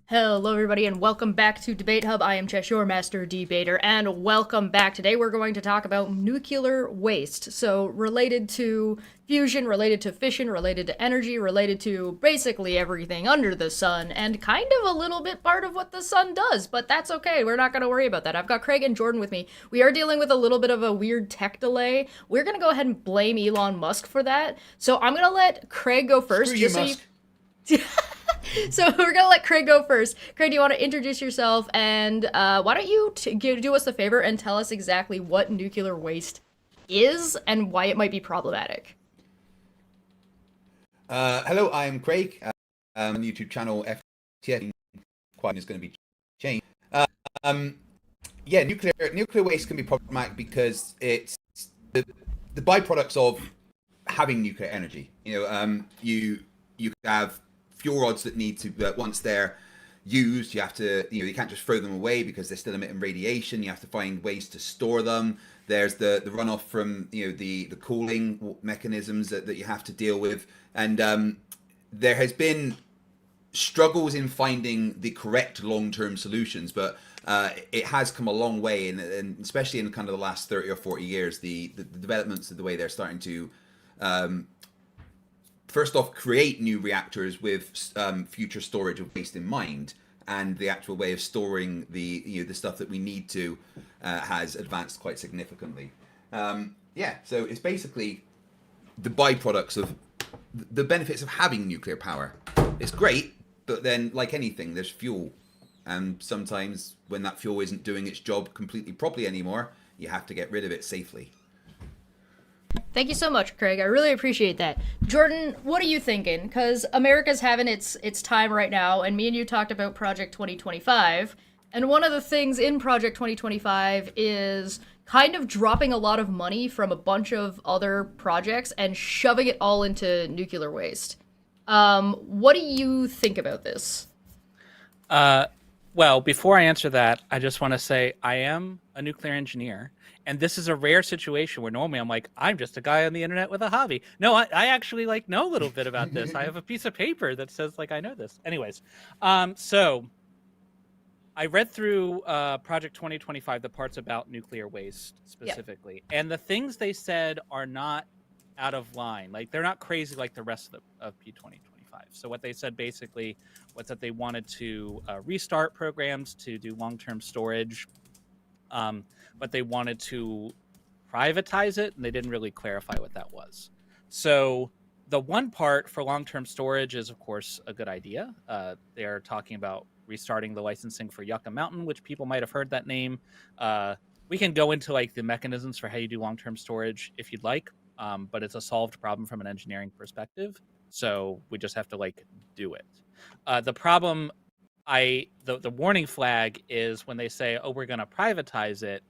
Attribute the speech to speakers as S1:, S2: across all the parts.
S1: Hello, everybody, and welcome back to Debate Hub. I am Chesh, your master debater, and welcome back. Today, we're going to talk about nuclear waste. So, related to fusion, related to fission, related to energy, related to basically everything under the sun, and kind of a little bit part of what the sun does, but that's okay. We're not going to worry about that. I've got Craig and Jordan with me. We are dealing with a little bit of a weird tech delay. We're going to go ahead and blame Elon Musk for that. So, I'm going to let Craig go first.
S2: Screw you, Musk.
S1: So we're gonna let Craig go first. Craig, do you want to introduce yourself, and why don't you do us a favor and tell us exactly what nuclear waste is and why it might be problematic?
S2: Hello, I'm Craig. On the YouTube channel FTF quite is going to be changed. Yeah, nuclear waste can be problematic because it's the byproducts of having nuclear energy. You have fuel rods that need to, once they're used, you have to, you can't just throw them away because they're still emitting radiation. You have to find ways to store them. There's the runoff from, the cooling mechanisms that you have to deal with. And there has been struggles in finding the correct long-term solutions, but it has come a long way, and especially in kind of the last 30 or 40 years, the developments of the way they're starting to first off, create new reactors with future storage of waste in mind, and the actual way of storing the stuff that we need to has advanced quite significantly. So it's basically the byproducts of the benefits of having nuclear power. It's great, but then, like anything, there's fuel, and sometimes when that fuel isn't doing its job completely properly anymore, you have to get rid of it safely.
S1: Thank you so much, Craig. I really appreciate that. Jordan, what are you thinking? Because America's having its time right now, and me and you talked about Project 2025. And one of the things in Project 2025 is kind of dropping a lot of money from a bunch of other projects and shoving it all into nuclear waste. What do you think about this?
S3: Well, before I answer that, I just want to say I am a nuclear engineer. And this is a rare situation where normally I'm like, I'm just a guy on the internet with a hobby. No, I actually know a little bit about this. I have a piece of paper that says I know this. Anyways, so I read through Project 2025, the parts about nuclear waste specifically. Yep. And the things they said are not out of line. They're not crazy like the rest of P2025. So what they said basically was that they wanted to restart programs to do long-term storage. But they wanted to privatize it, and they didn't really clarify what that was. So the one part for long-term storage is, of course, a good idea. They're talking about restarting the licensing for Yucca Mountain, which people might have heard that name. We can go into the mechanisms for how you do long-term storage if you'd like, but it's a solved problem from an engineering perspective. So we just have to do it. The problem, the warning flag is when they say, oh, we're going to privatize it.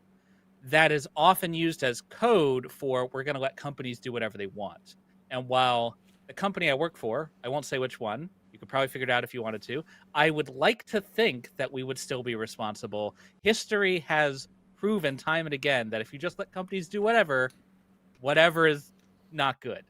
S3: That is often used as code for we're going to let companies do whatever they want. And while the company I work for, I won't say which one, you could probably figure it out if you wanted to, I would like to think that we would still be responsible. History has proven time and again that if you just let companies do whatever is not good.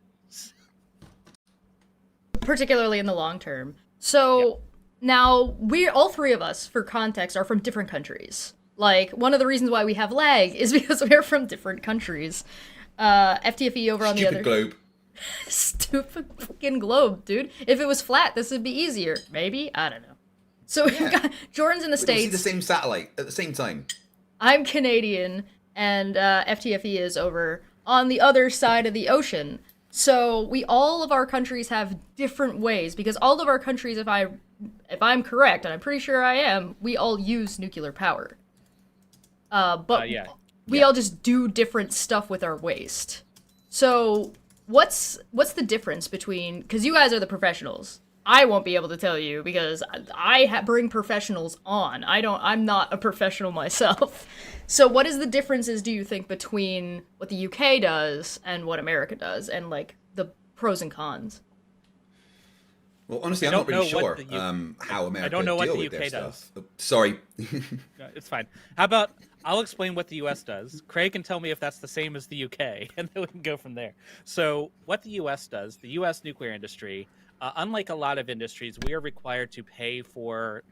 S1: Particularly in the long term. So now all three of us, for context, are from different countries. One of the reasons why we have lag is because we're from different countries. FTFE over on the other...
S2: Stupid globe.
S1: Stupid fucking globe, dude. If it was flat, this would be easier. Maybe? I don't know. So we've got... Jordan's in the States.
S2: We see the same satellite at the same time.
S1: I'm Canadian, and FTFE is over on the other side of the ocean. So all of our countries have different ways, because all of our countries, if I'm correct, and I'm pretty sure I am, we all use nuclear power. But we all just do different stuff with our waste. So what's the difference between, because you guys are the professionals. I won't be able to tell you because I bring professionals on. I'm not a professional myself. So what is the differences, do you think, between what the UK does and what America does, and the pros and cons?
S2: Well, honestly, I'm not really sure how America deal with their stuff. Sorry.
S3: No, it's fine. How about I'll explain what the U.S. does. Craig can tell me if that's the same as the UK, and then we can go from there. So what the U.S. does, the U.S. nuclear industry, unlike a lot of industries, we are required to pay for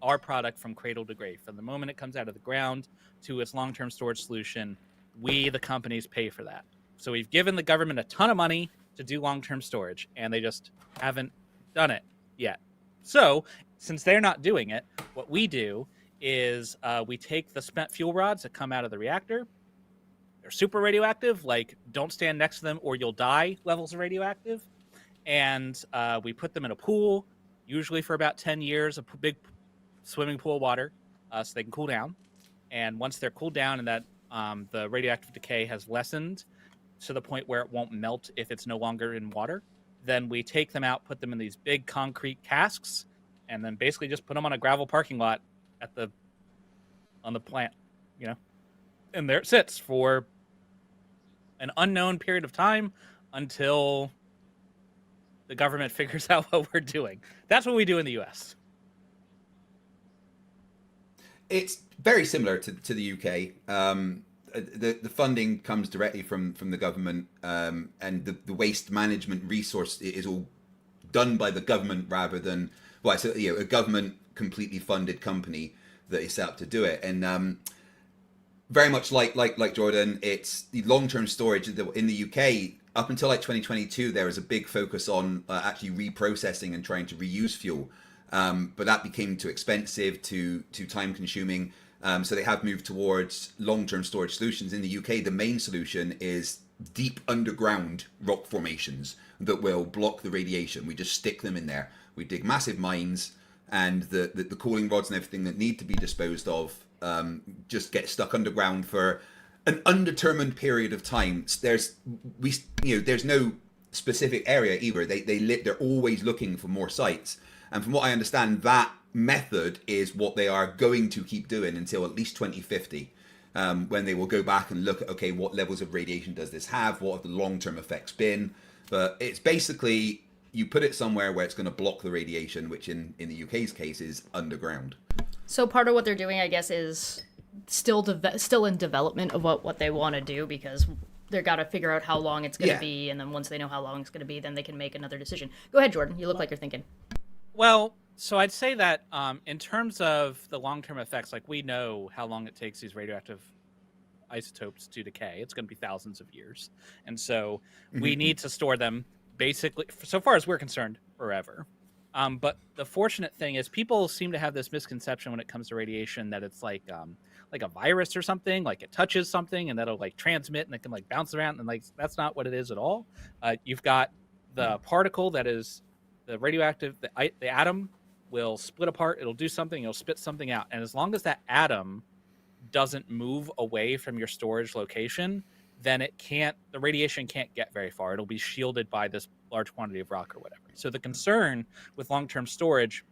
S3: our product from cradle to grave. From the moment it comes out of the ground to its long-term storage solution, we, the companies, pay for that. So we've given the government a ton of money to do long-term storage, and they just haven't done it yet. So since they're not doing it, what we do is we take the spent fuel rods that come out of the reactor. They're super radioactive, like don't stand next to them or you'll die levels of radioactive. And we put them in a pool, usually for about 10 years, a big swimming pool of water, so they can cool down. And once they're cooled down and that the radioactive decay has lessened to the point where it won't melt if it's no longer in water, then we take them out, put them in these big concrete casks, and then basically just put them on a gravel parking lot on the plant, and there it sits for an unknown period of time until the government figures out what we're doing. That's what we do in the U.S.
S2: It's very similar to the UK. The funding comes directly from the government, and the waste management resource is all done by the government rather than a government completely funded company that is set up to do it. And very much like Jordan, it's the long-term storage in the UK. Up until like 2022, there was a big focus on actually reprocessing and trying to reuse fuel, but that became too expensive, too time-consuming. So they have moved towards long-term storage solutions. In the UK, the main solution is deep underground rock formations that will block the radiation. We just stick them in there. We dig massive mines, and the cooling rods and everything that need to be disposed of just get stuck underground for an undetermined period of time. There's no specific area either. They're always looking for more sites, and from what I understand, that method is what they are going to keep doing until at least 2050, when they will go back and look at, okay, what levels of radiation does this have? What have the long-term effects been? But it's basically you put it somewhere where it's going to block the radiation, which in the UK's case is underground.
S1: So part of what they're doing, I guess, is still in development of what they want to do, because they've got to figure out how long it's going to be, and then once they know how long it's going to be, then they can make another decision. Go ahead, Jordan. You look like you're thinking.
S3: Well, so I'd say that in terms of the long-term effects, like we know how long it takes these radioactive isotopes to decay. It's going to be thousands of years. And so we need to store them basically, so far as we're concerned, forever. But the fortunate thing is people seem to have this misconception when it comes to radiation that it's like a virus or something, like it touches something and that'll like transmit and it can like bounce around, and like that's not what it is at all. You've got the particle that is the radioactive, the atom will split apart, it'll do something, it'll spit something out. And as long as that atom doesn't move away from your storage location, then the radiation can't get very far. It'll be shielded by this large quantity of rock or whatever. So the concern with long-term storage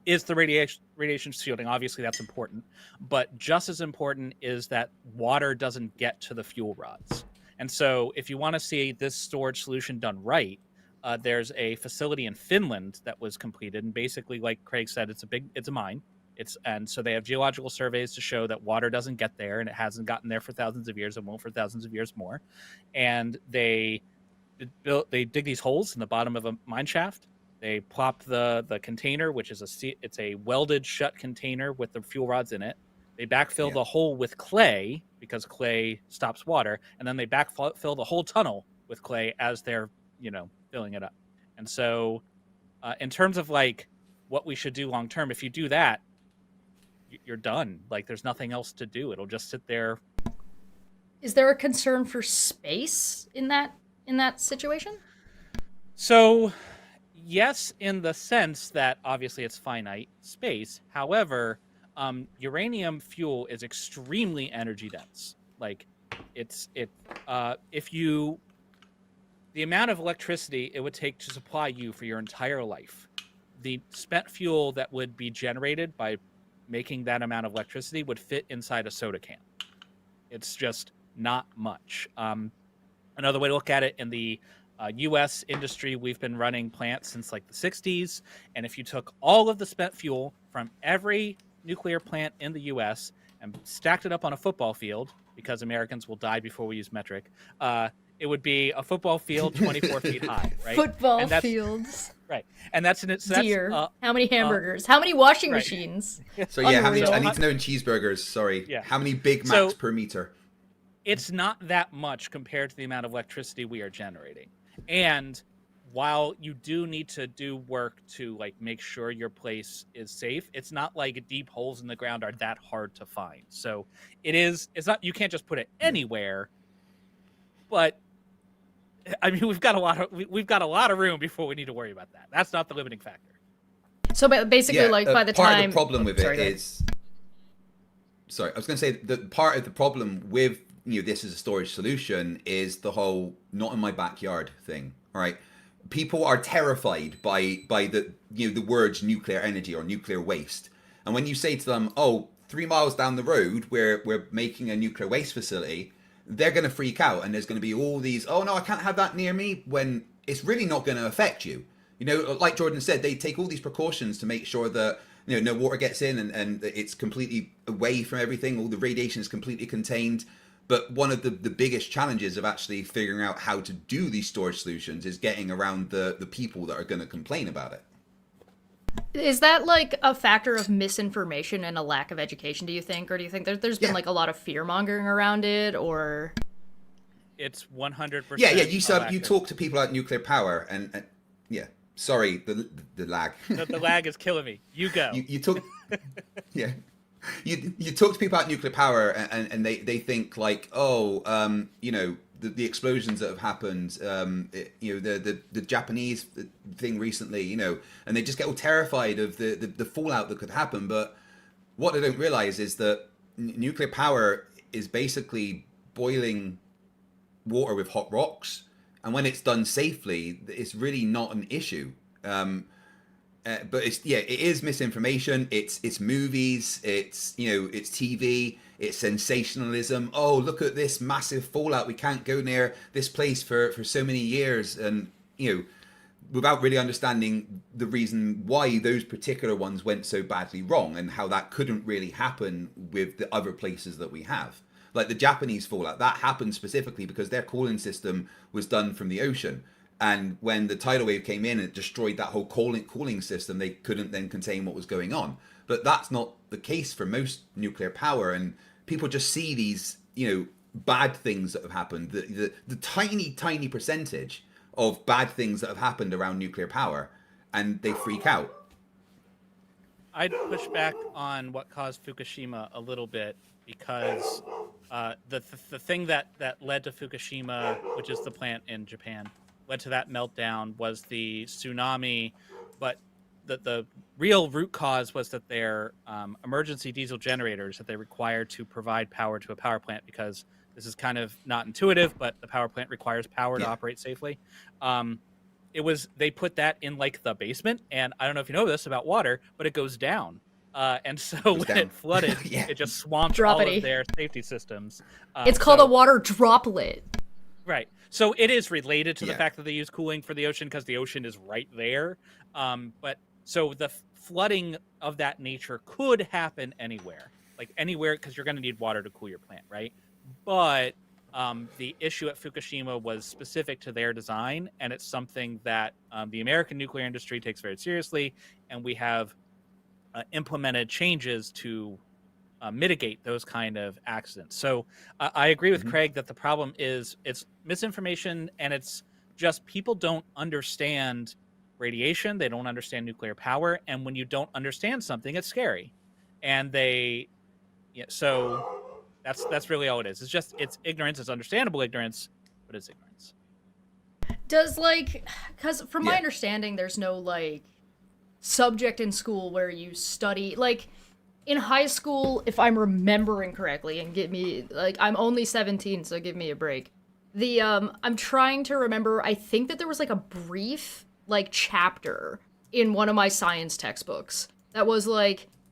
S3: is the radiation shielding. Obviously, that's important. But just as important is that water doesn't get to the fuel rods. And so if you want to see this storage solution done right, there's a facility in Finland that was completed. And basically, like Craig said, it's a mine. And so they have geological surveys to show that water doesn't get there, and it hasn't gotten there for thousands of years and won't for thousands of years more. And they dig these holes in the bottom of a mine shaft. They plop the container, which is it's a welded shut container with the fuel rods in it. They backfill the hole with clay because clay stops water, and then they backfill the whole tunnel with clay as they're filling it up. And so, in terms of like what we should do long term, if you do that, you're done. Like there's nothing else to do. It'll just sit there.
S1: Is there a concern for space in that situation?
S3: So, yes, in the sense that obviously it's finite space. However, uranium fuel is extremely energy dense. Like the amount of electricity it would take to supply you for your entire life, the spent fuel that would be generated by making that amount of electricity would fit inside a soda can. It's just not much. Another way to look at it, in the U.S. industry, we've been running plants since like the 60s. And if you took all of the spent fuel from every nuclear plant in the U.S. and stacked it up on a football field, because Americans will die before we use metric, it would be a football field 24 feet high, right?
S1: Football fields.
S3: Right, and that's an so that's,
S1: Deer. How many hamburgers? How many washing
S3: right.
S1: machines?
S2: So yeah, how many?
S1: Unreal.
S2: I need to know in cheeseburgers. Sorry.
S3: Yeah.
S2: How many Big
S3: So-
S2: Macs per meter?
S3: It's not that much compared to the amount of electricity we are generating. And while you do need to do work to like make sure your place is safe, it's not like deep holes in the ground are that hard to find. So it's not, you can't just put it anywhere, but I mean, we've got a lot of room before we need to worry about that. That's not the limiting factor.
S1: So basically, like by the
S2: part
S1: time
S2: of the problem with
S1: sorry,
S2: it
S1: go ahead.
S2: is, sorry, I was going to say that part of the problem with this as a storage solution is the whole "not in my backyard" thing. All right, people are terrified by the the words nuclear energy or nuclear waste, and when you say to them, "Oh, 3 miles down the road, we're making a nuclear waste facility," they're going to freak out, and there's going to be all these, "Oh no, I can't have that near me," when it's really not going to affect you. Like Jordan said, they take all these precautions to make sure that no water gets in and it's completely away from everything. All the radiation is completely contained. But one of the biggest challenges of actually figuring out how to do these storage solutions is getting around the people that are going to complain about it.
S1: Is that like a factor of misinformation and a lack of education, do you think? Or do you think there's been like a lot of fear mongering around it, or?
S3: It's 100%.
S2: Yeah. You talk to people about nuclear power and yeah. Sorry, the lag.
S3: The lag is killing me. You go.
S2: You talk, yeah. You talk to people about nuclear power and they think like, oh, the explosions that have happened, the Japanese thing recently, and they just get all terrified of the fallout that could happen. But what they don't realize is that nuclear power is basically boiling water with hot rocks. And when it's done safely, it's really not an issue. But it is misinformation. It's movies. It's it's TV. It's sensationalism. Oh, look at this massive fallout. We can't go near this place for so many years, and without really understanding the reason why those particular ones went so badly wrong, and how that couldn't really happen with the other places that we have. Like the Japanese fallout, that happened specifically because their cooling system was done from the ocean. And when the tidal wave came in, it destroyed that whole cooling system. They couldn't then contain what was going on. But that's not the case for most nuclear power. And people just see these, bad things that have happened. The tiny percentage of bad things that have happened around nuclear power, and they freak out.
S3: I'd push back on what caused Fukushima a little bit, because the thing that led to Fukushima, which is the plant in Japan, led to that meltdown was the tsunami, but the real root cause was that their emergency diesel generators that they required to provide power to a power plant, because this is kind of not intuitive, but the power plant requires power to operate safely. They put that in like the basement, and I don't know if you know this about water, but it goes down. And so when it flooded, it just swamped all of their safety systems.
S1: It's called a water droplet.
S3: Right. So it is related to the fact that they use cooling for the ocean because the ocean is right there. But so the flooding of that nature could happen anywhere, because you're going to need water to cool your plant, right? But the issue at Fukushima was specific to their design, and it's something that the American nuclear industry takes very seriously, and we have implemented changes to mitigate those kind of accidents. So I agree with Craig that the problem is it's misinformation, and it's just people don't understand radiation. They don't understand nuclear power. And when you don't understand something, it's scary. And so that's really all it is. It's ignorance. It's understandable ignorance, but it's ignorance.
S1: Does because from my understanding, there's no subject in school where you study in high school, if I'm remembering correctly, and give me I'm only 17, so give me a break. I'm trying to remember. I think that there was a brief chapter in one of my science textbooks that was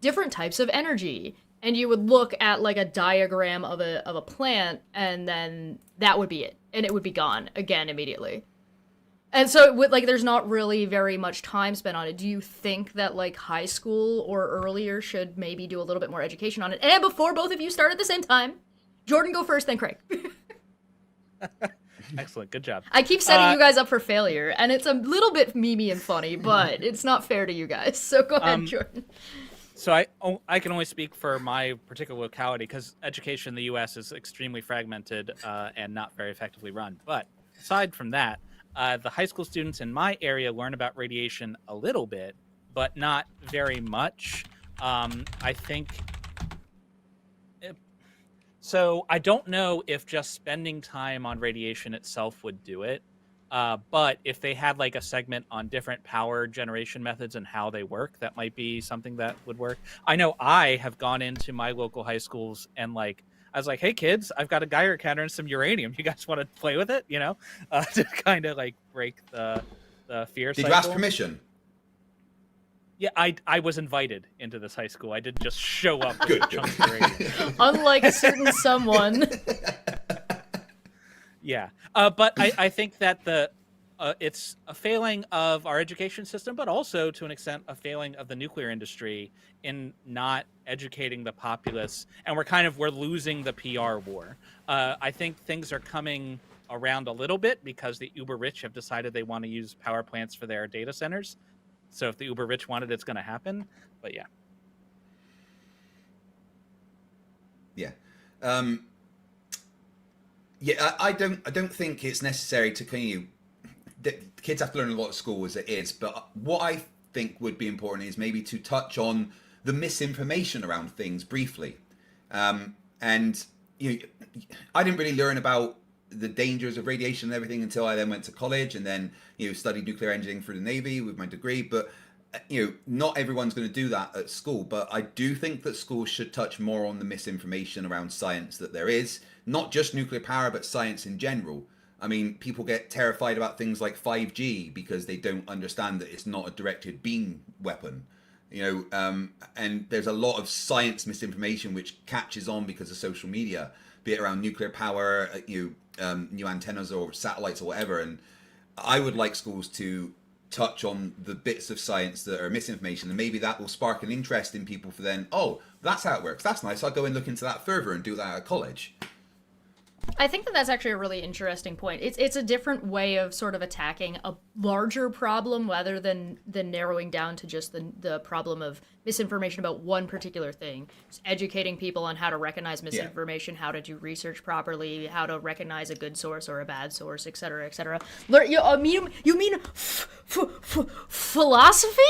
S1: different types of energy, and you would look at a diagram of a plant, and then that would be it, and it would be gone again immediately. And so, there's not really very much time spent on it. Do you think that, high school or earlier should maybe do a little bit more education on it? And before both of you start at the same time, Jordan, go first, then Craig.
S3: Excellent. Good job.
S1: I keep setting you guys up for failure, and it's a little bit memey and funny, but it's not fair to you guys. So go ahead, Jordan.
S3: So I can only speak for my particular locality because education in the U.S. is extremely fragmented and not very effectively run. But aside from that, the high school students in my area learn about radiation a little bit, but not very much. I think. So I don't know if just spending time on radiation itself would do it. But if they had like a segment on different power generation methods and how they work, that might be something that would work. I know I have gone into my local high schools and like, I was like, hey kids, I've got a Geiger counter and some uranium. You guys want to play with it? You know, to kind of like break the fear cycle.
S2: Did you ask permission?
S3: Yeah, I was invited into this high school. I didn't just show up with a chunk of uranium.
S1: Unlike a certain someone.
S3: Yeah, but I think that it's a failing of our education system, but also to an extent a failing of the nuclear industry in not educating the populace, and we're losing the PR war. I think things are coming around a little bit because the uber rich have decided they want to use power plants for their data centers. So if the uber rich want it, it's going to happen. But yeah.
S2: Yeah. Yeah, I don't think it's necessary to the kids have to learn a lot at school as it is, but what I think would be important is maybe to touch on the misinformation around things briefly. And I didn't really learn about the dangers of radiation and everything until I then went to college and then studied nuclear engineering through the Navy with my degree. But not everyone's going to do that at school, but I do think that schools should touch more on the misinformation around science that there is, not just nuclear power, but science in general. I mean, people get terrified about things like 5G because they don't understand that it's not a directed beam weapon. And there's a lot of science misinformation which catches on because of social media, be it around nuclear power, new antennas or satellites or whatever. And I would like schools to touch on the bits of science that are misinformation, and maybe that will spark an interest in people for then, oh, that's how it works, that's nice, I'll go and look into that further and do that at college.
S1: I think that that's actually a really interesting point. It's a different way of sort of attacking a larger problem rather than narrowing down to just the problem of misinformation about one particular thing. Just educating people on how to recognize misinformation, how to do research properly, how to recognize a good source or a bad source, etc., etc. You mean philosophy?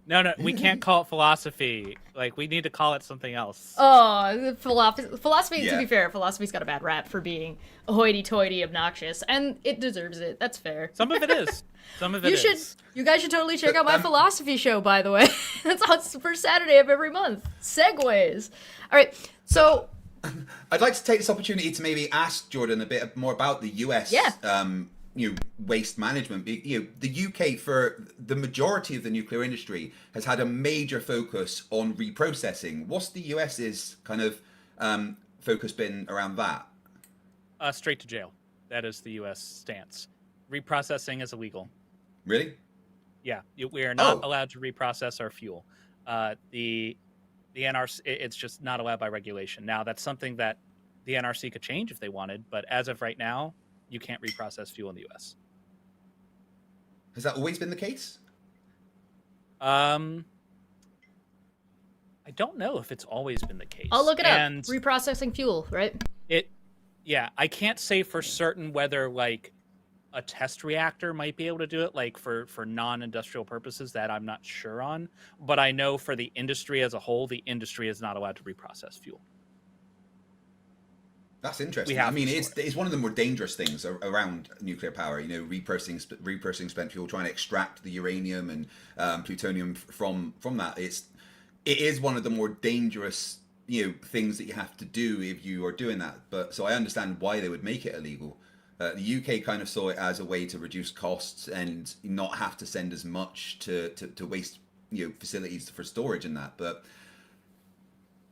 S3: No, we can't call it philosophy. Like, we need to call it something else.
S1: Oh, philosophy, to be fair, philosophy's got a bad rap for being hoity-toity, obnoxious, and it deserves it. That's fair.
S3: Some of it is. Some of it is.
S1: You guys should totally check out my philosophy show, by the way. That's on the first Saturday of every month. Segues. All right, so...
S2: I'd like to take this opportunity to maybe ask Jordan a bit more about the US waste management. The UK, for the majority of the nuclear industry, has had a major focus on reprocessing. What's the US's kind of focus been around that?
S3: Straight to jail. That is the US stance. Reprocessing is illegal.
S2: Really?
S3: Yeah, we are not allowed to reprocess our fuel. The NRC, it's just not allowed by regulation. Now, that's something that the NRC could change if they wanted, but as of right now, you can't reprocess fuel in the U.S.
S2: Has that always been the case?
S3: I don't know if it's always been the case.
S1: I'll look it up. Reprocessing fuel, right?
S3: I can't say for certain whether like a test reactor might be able to do it, like for non-industrial purposes, that I'm not sure on. But I know for the industry as a whole, the industry is not allowed to reprocess fuel.
S2: That's interesting. I mean, it's one of the more dangerous things around nuclear power. Reprocessing spent fuel, trying to extract the uranium and plutonium from that. It is one of the more dangerous things that you have to do if you are doing that. But so I understand why they would make it illegal. The UK kind of saw it as a way to reduce costs and not have to send as much to waste facilities for storage and that. But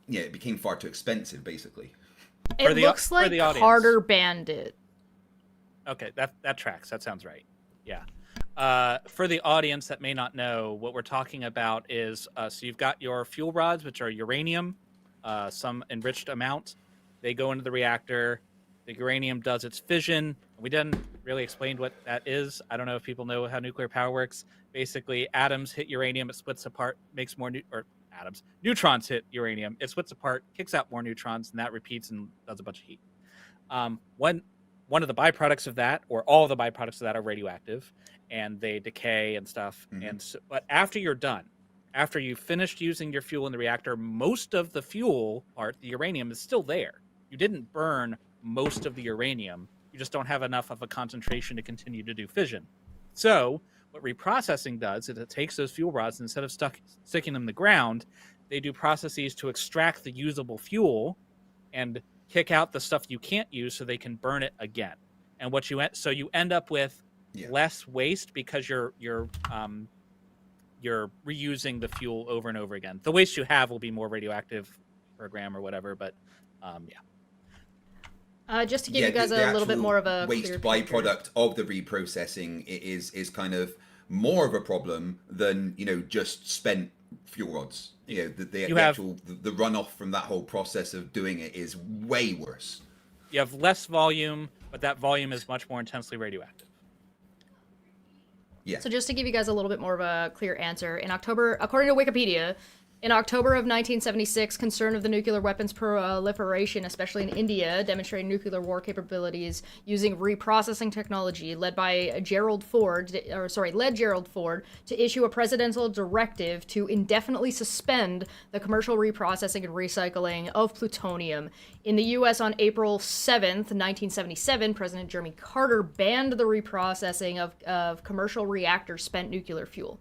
S2: yeah, it became far too expensive, basically.
S1: It looks like Carter banned it.
S3: Okay, that tracks. That sounds right. Yeah. For the audience that may not know, what we're talking about is so you've got your fuel rods, which are uranium, some enriched amount. They go into the reactor. The uranium does its fission. We didn't really explain what that is. I don't know if people know how nuclear power works. Basically, atoms hit uranium, it splits apart, makes more neutrons hit uranium, it splits apart, kicks out more neutrons, and that repeats and does a bunch of heat. One of the byproducts of that, or all of the byproducts of that, are radioactive, and they decay and stuff. And so, but after you're done, after you've finished using your fuel in the reactor, most of the fuel part, the uranium, is still there. You didn't burn most of the uranium. You just don't have enough of a concentration to continue to do fission. So what reprocessing does is it takes those fuel rods, instead of sticking them in the ground, they do processes to extract the usable fuel and kick out the stuff you can't use so they can burn it again. And what you end up with less waste because you're reusing the fuel over and over again. The waste you have will be more radioactive per gram or whatever, but
S1: just to give you guys a little bit more of a
S2: waste byproduct of the reprocessing is kind of more of a problem than just spent fuel rods. The runoff from that whole process of doing it is way worse.
S3: You have less volume, but that volume is much more intensely radioactive.
S1: Yeah. So just to give you guys a little bit more of a clear answer, in October, according to Wikipedia, in October of 1976, concern of the nuclear weapons proliferation, especially in India, demonstrating nuclear war capabilities using reprocessing technology, led Gerald Ford to issue a presidential directive to indefinitely suspend the commercial reprocessing and recycling of plutonium. In the U.S. on April 7th, 1977, President Jimmy Carter banned the reprocessing of commercial reactor spent nuclear fuel.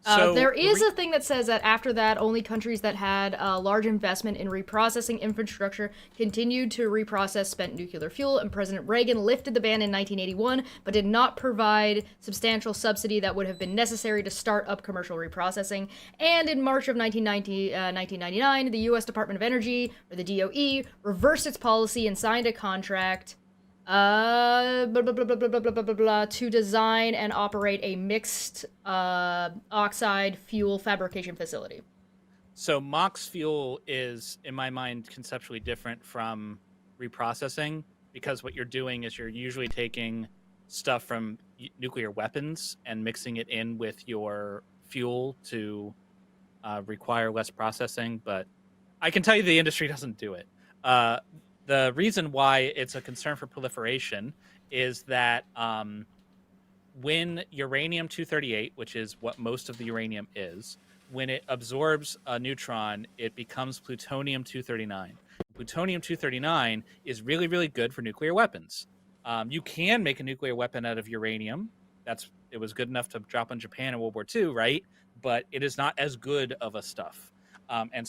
S1: There is a thing that says that after that, only countries that had a large investment in reprocessing infrastructure continued to reprocess spent nuclear fuel, and President Reagan lifted the ban in 1981, but did not provide substantial subsidy that would have been necessary to start up commercial reprocessing. And in March of 1999, the U.S. Department of Energy, or the DOE, reversed its policy and signed a contract to design and operate a mixed oxide fuel fabrication facility.
S3: So MOX fuel is, in my mind, conceptually different from reprocessing, because what you're doing is you're usually taking stuff from nuclear weapons and mixing it in with your fuel to require less processing. But I can tell you the industry doesn't do it. The reason why it's a concern for proliferation is that when uranium-238, which is what most of the uranium is, when it absorbs a neutron, it becomes plutonium-239. Plutonium-239 is really, really good for nuclear weapons. You can make a nuclear weapon out of uranium. It was good enough to drop on Japan in World War II, right? But it is not as good of a stuff. And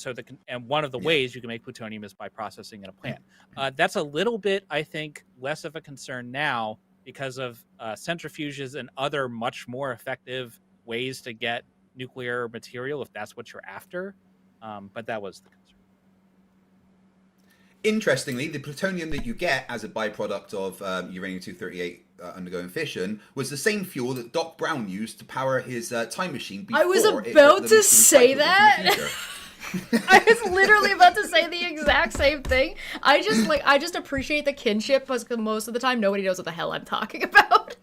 S3: one of the ways you can make plutonium is by processing in a plant. That's a little bit, I think, less of a concern now because of centrifuges and other much more effective ways to get nuclear material if that's what you're after. But that was the concern.
S2: Interestingly, the plutonium that you get as a byproduct of uranium-238 undergoing fission was the same fuel that Doc Brown used to power his time machine before
S1: I was about to say that. I was literally about to say the exact same thing. I just appreciate the kinship because most of the time nobody knows what the hell I'm talking about.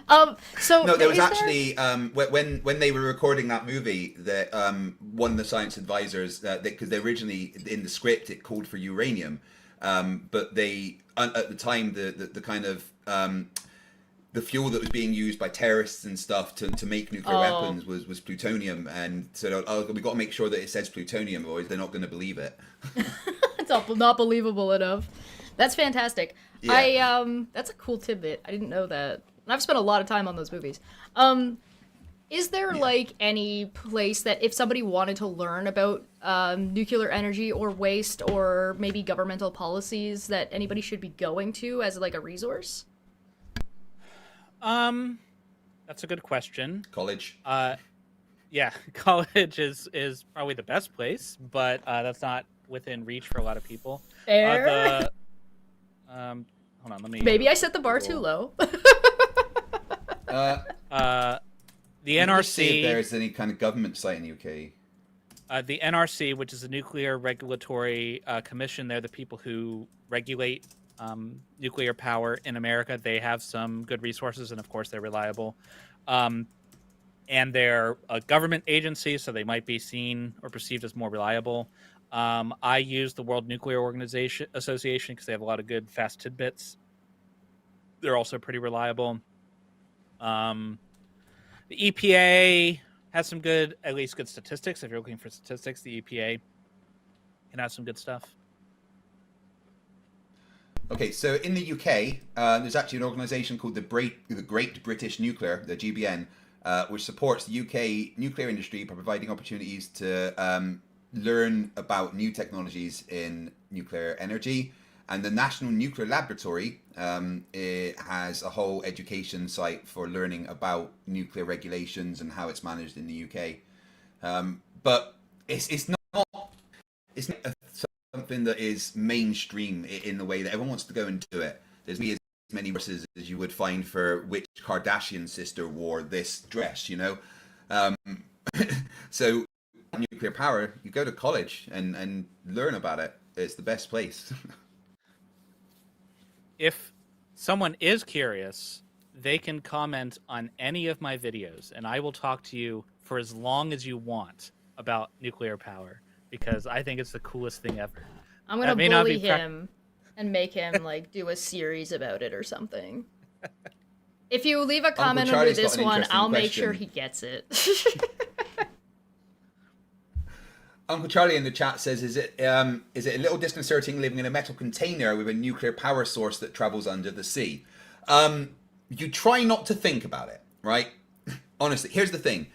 S2: There was actually when they were recording that movie, that one of the science advisors, because they originally in the script it called for uranium, but they at the time the kind of the fuel that was being used by terrorists and stuff to make nuclear weapons was plutonium, and so we got to make sure that it says plutonium, or they're not going to believe it.
S1: It's not believable enough. That's fantastic. Yeah. That's a cool tidbit. I didn't know that. And I've spent a lot of time on those movies. Is there any place that if somebody wanted to learn about nuclear energy or waste or maybe governmental policies that anybody should be going to as a resource?
S3: That's a good question.
S2: College.
S3: Yeah, college is probably the best place, but that's not within reach for a lot of people.
S1: Fair.
S3: Hold on, let me.
S1: Maybe I set the bar too low.
S3: The NRC.
S2: See if there's any kind of government site in the UK.
S3: The NRC, which is the Nuclear Regulatory Commission, they're the people who regulate nuclear power in America. They have some good resources, and of course, they're reliable. And they're a government agency, so they might be seen or perceived as more reliable. I use the World Nuclear Organization Association because they have a lot of good fast tidbits. They're also pretty reliable. The EPA has some good, at least good statistics. If you're looking for statistics, the EPA can have some good stuff.
S2: Okay, so in the UK, there's actually an organisation called the Great British Nuclear, the GBN, which supports the UK nuclear industry by providing opportunities to learn about new technologies in nuclear energy. And the National Nuclear Laboratory it has a whole education site for learning about nuclear regulations and how it's managed in the UK. But it's not something that is mainstream in the way that everyone wants to go and do it. There's as many verses as you would find for which Kardashian sister wore this dress, you know. So nuclear power, you go to college and learn about it. It's the best place.
S3: If someone is curious, they can comment on any of my videos, and I will talk to you for as long as you want about nuclear power, because I think it's the coolest thing ever.
S1: I'm gonna bully him and make him like do a series about it or something. If you leave a comment under this one, I'll make sure he gets it.
S2: Uncle Charlie in the chat says, is it a little disconcerting living in a metal container with a nuclear power source that travels under the sea? You try not to think about it, right? Honestly, here's the thing.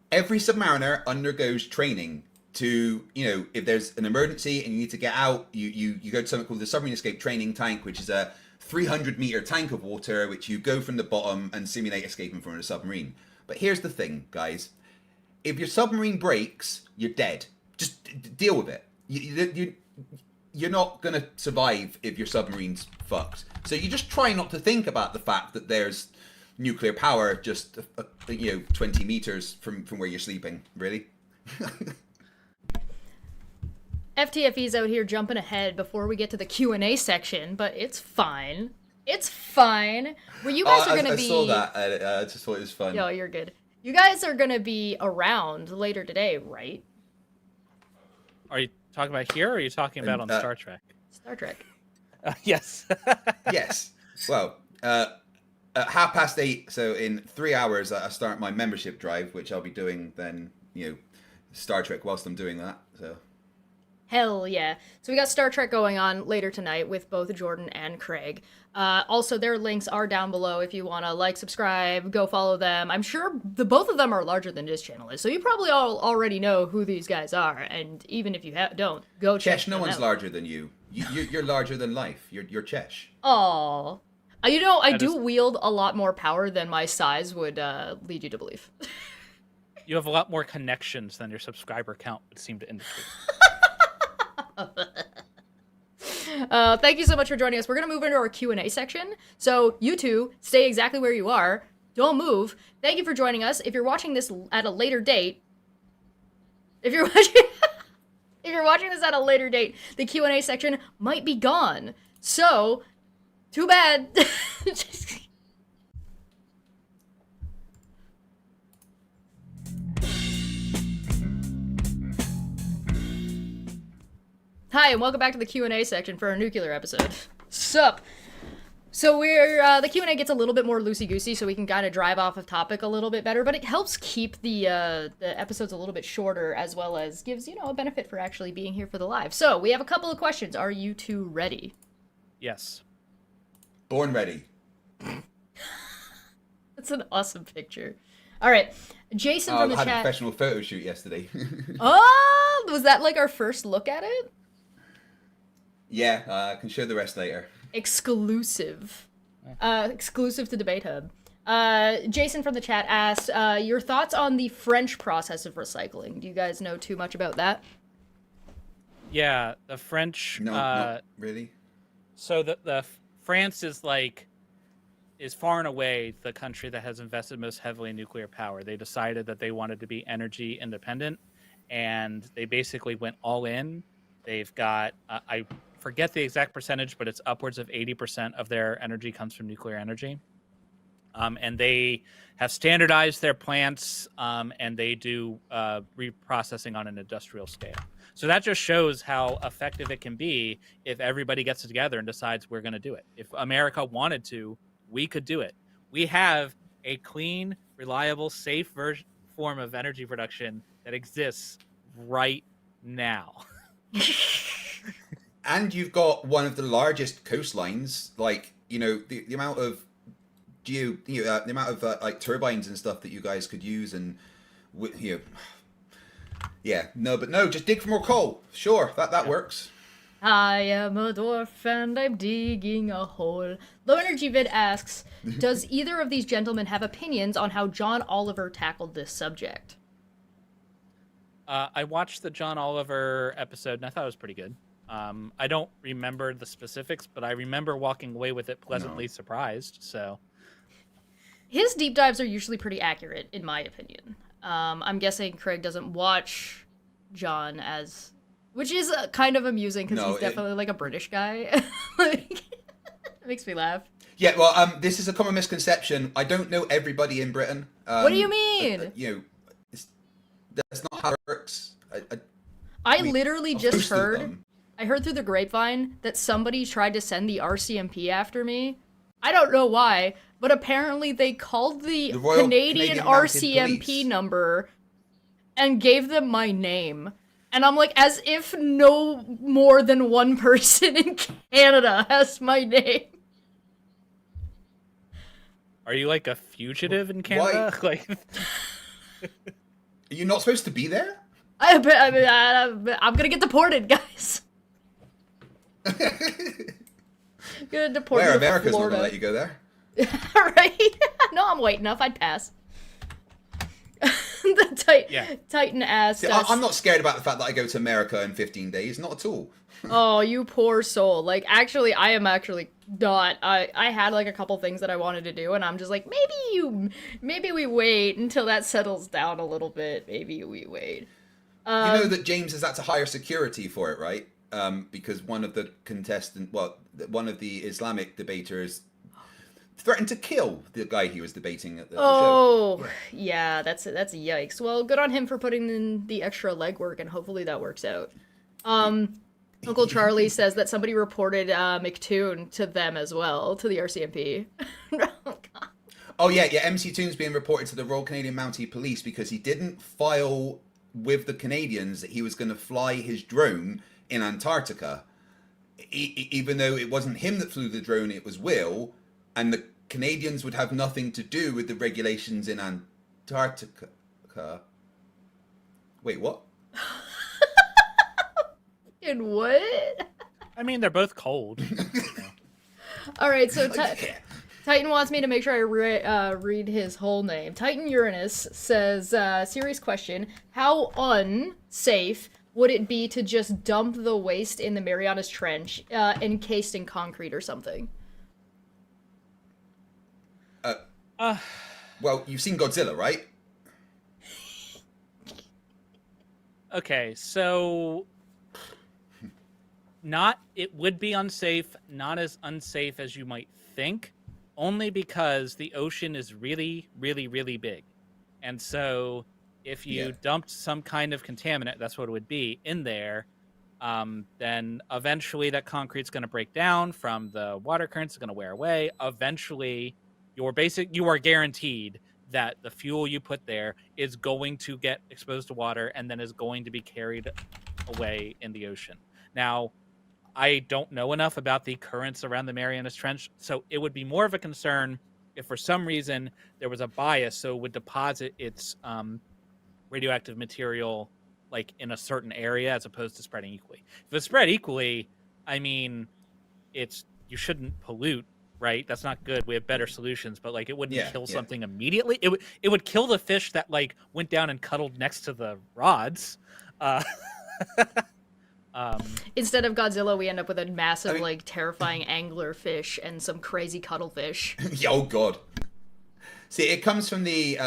S2: Every submariner undergoes training to, you know, if there's an emergency and you need to get out, you go to something called the submarine escape training tank, which is a 300-meter tank of water, which you go from the bottom and simulate escaping from a submarine. But here's the thing, guys. If your submarine breaks, you're dead. Just deal with it. You're not going to survive if your submarine's fucked. So you just try not to think about the fact that there's nuclear power just 20 meters from where you're sleeping, really.
S1: FTFE's out here jumping ahead before we get to the Q&A section, but it's fine. It's fine. Well, you guys are going to be...
S2: I saw that. I just thought it was fun.
S1: Yo, you're good. You guys are going to be around later today, right?
S3: Are you talking about here, or are you talking about on Star Trek?
S1: Star Trek.
S3: Yes.
S2: Yes. Well, at 8:30, so in 3 hours, I start my membership drive, which I'll be doing then, Star Trek whilst I'm doing that. So.
S1: Hell yeah. So we got Star Trek going on later tonight with both Jordan and Craig. Also, their links are down below if you want to like, subscribe, go follow them. I'm sure the both of them are larger than this channel is, so you probably all already know who these guys are, and even if you don't, go check them out.
S2: No one's larger than you. You're larger than life. You're Chesh.
S1: Aww. I do wield a lot more power than my size would lead you to believe.
S3: You have a lot more connections than your subscriber count would seem to indicate.
S1: Thank you so much for joining us. We're going to move into our Q&A section. So you two, stay exactly where you are. Don't move. Thank you for joining us. If you're watching this at a later date, if you're watching this at a later date, the Q&A section might be gone. So, too bad. Hi, and welcome back to the Q&A section for our nuclear episode. Sup? So the Q&A gets a little bit more loosey-goosey, so we can kind of drive off of topic a little bit better, but it helps keep the episodes a little bit shorter, as well as gives, a benefit for actually being here for the live. So, we have a couple of questions. Are you two ready?
S3: Yes.
S2: Born ready.
S1: That's an awesome picture. All right. Jason from the chat...
S2: I had a professional photo shoot yesterday.
S1: Oh! Was that like our first look at it?
S2: Yeah, I can show the rest later.
S1: Exclusive. Exclusive to Debate Hub. Jason from the chat asked, your thoughts on the French process of recycling. Do you guys know too much about that?
S3: Yeah, the French...
S2: No, not really.
S3: So the France is far and away the country that has invested most heavily in nuclear power. They decided that they wanted to be energy independent, and they basically went all in. They've got I forget the exact percentage, but it's upwards of 80% of their energy comes from nuclear energy. And they have standardized their plants, and they do reprocessing on an industrial scale. So that just shows how effective it can be if everybody gets together and decides we're going to do it. If America wanted to, we could do it. We have a clean, reliable, safe form of energy production that exists right now.
S2: And you've got one of the largest coastlines. Like, you know, the amount of the amount of like turbines and stuff that you guys could use, and you know, yeah, no, just dig for more coal. Sure, that works.
S1: I am a dwarf and I'm digging a hole. Low Energy Vid asks, does either of these gentlemen have opinions on how John Oliver tackled this subject?
S3: I watched the John Oliver episode, and I thought it was pretty good. I don't remember the specifics, but I remember walking away with it pleasantly surprised. So
S1: his deep dives are usually pretty accurate, in my opinion. I'm guessing Craig doesn't watch John as... Which is kind of amusing, because he's definitely like a British guy. Like, it makes me laugh.
S2: Yeah, well, this is a common misconception. I don't know everybody in Britain.
S1: What do you mean?
S2: You know, that's not how it works.
S1: I literally just heard... I heard through the grapevine that somebody tried to send the RCMP after me. I don't know why, but apparently they called the Canadian RCMP number and gave them my name. And I'm like, as if no more than one person in Canada has my name.
S3: Are you like a fugitive in Canada? Like,
S2: are you not supposed to be there?
S1: I'm gonna get deported, guys. Gonna deport
S2: Where?
S1: to
S2: America's not
S1: Florida.
S2: gonna let you go there.
S1: Right? No, I'm white enough. I'd pass. Titan asked us,
S2: I'm not scared about the fact that I go to America in 15 days. Not at all.
S1: oh, you poor soul. Like, actually, I am actually not. I had, like, a couple things that I wanted to do, and I'm just like, maybe we wait until that settles down a little bit. Maybe we wait.
S2: You know that James has had to hire security for it, right? Because one of the one of the Islamic debaters threatened to kill the guy he was debating at the show.
S1: Oh, yeah, that's yikes. Well, good on him for putting in the extra legwork, and hopefully that works out. Uncle Charlie says that somebody reported McToon to them as well, to the RCMP.
S2: Oh, yeah, MC Toon's being reported to the Royal Canadian Mounted Police because he didn't file with the Canadians that he was going to fly his drone in Antarctica, even though it wasn't him that flew the drone, it was Will, and the Canadians would have nothing to do with the regulations in Antarctica. Wait, what?
S1: In what?
S3: I mean, they're both cold.
S1: All right, so Titan wants me to make sure I read his whole name. Titan Uranus says, serious question, how unsafe would it be to just dump the waste in the Marianas Trench, encased in concrete or something?
S2: Well, you've seen Godzilla, right?
S3: Okay, so it would be unsafe, not as unsafe as you might think, only because the ocean is really, really, really big. And so if you dumped some kind of contaminant, that's what it would be, in there, then eventually that concrete's going to break down from the water currents, it's going to wear away. Eventually, you are guaranteed that the fuel you put there is going to get exposed to water and then is going to be carried away in the ocean. Now, I don't know enough about the currents around the Marianas Trench, so it would be more of a concern if for some reason there was a bias, so it would deposit its radioactive material like in a certain area as opposed to spreading equally. If it's spread equally, I mean, you shouldn't pollute, right? That's not good. We have better solutions, but like it wouldn't kill something immediately. It would kill the fish that like went down and cuddled next to the rods.
S1: Instead of Godzilla, we end up with a massive, like, terrifying angler fish and some crazy cuttlefish.
S2: Oh, God. See, it comes from the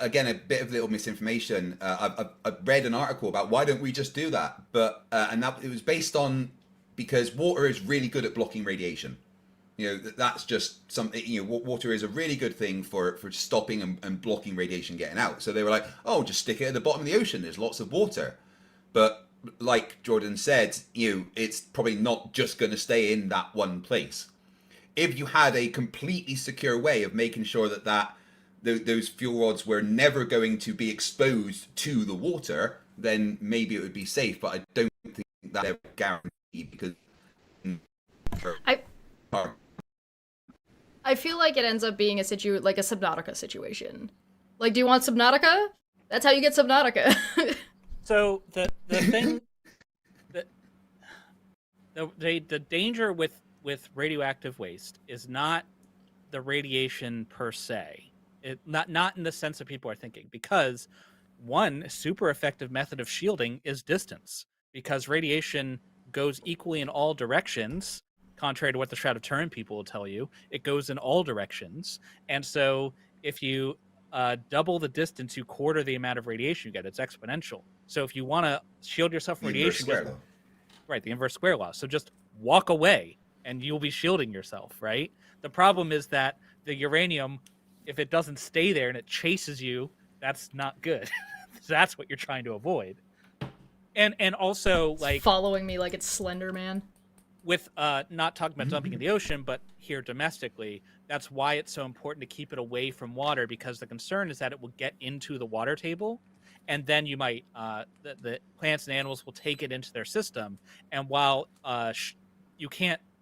S2: again, a bit of little misinformation. I've read an article about why don't we just do that, but and that it was based on because water is really good at blocking radiation. That's just something. Water is a really good thing for stopping and blocking radiation getting out. So they were like, oh, just stick it at the bottom of the ocean. There's lots of water, but like Jordan said, it's probably not just going to stay in that one place. If you had a completely secure way of making sure that those fuel rods were never going to be exposed to the water, then maybe it would be safe. But I don't think that's ever guaranteed because
S1: I feel like it ends up being like a Subnautica situation. Like, do you want Subnautica? That's how you get Subnautica.
S3: So the thing that the danger with radioactive waste is not the radiation per se. Not in the sense that people are thinking, because one super effective method of shielding is distance, because radiation goes equally in all directions. Contrary to what the Shroud of Turin people will tell you, it goes in all directions. And so if you double the distance, you quarter the amount of radiation you get. It's exponential. So if you want to shield yourself from radiation, right, the inverse square law. So just walk away and you'll be shielding yourself, right? The problem is that the uranium, if it doesn't stay there and it chases you, that's not good. That's what you're trying to avoid. And also, like,
S1: following me like it's Slender Man.
S3: With not talking about dumping in the ocean, but here domestically, that's why it's so important to keep it away from water, because the concern is that it will get into the water table, and then you might the plants and animals will take it into their system. And while you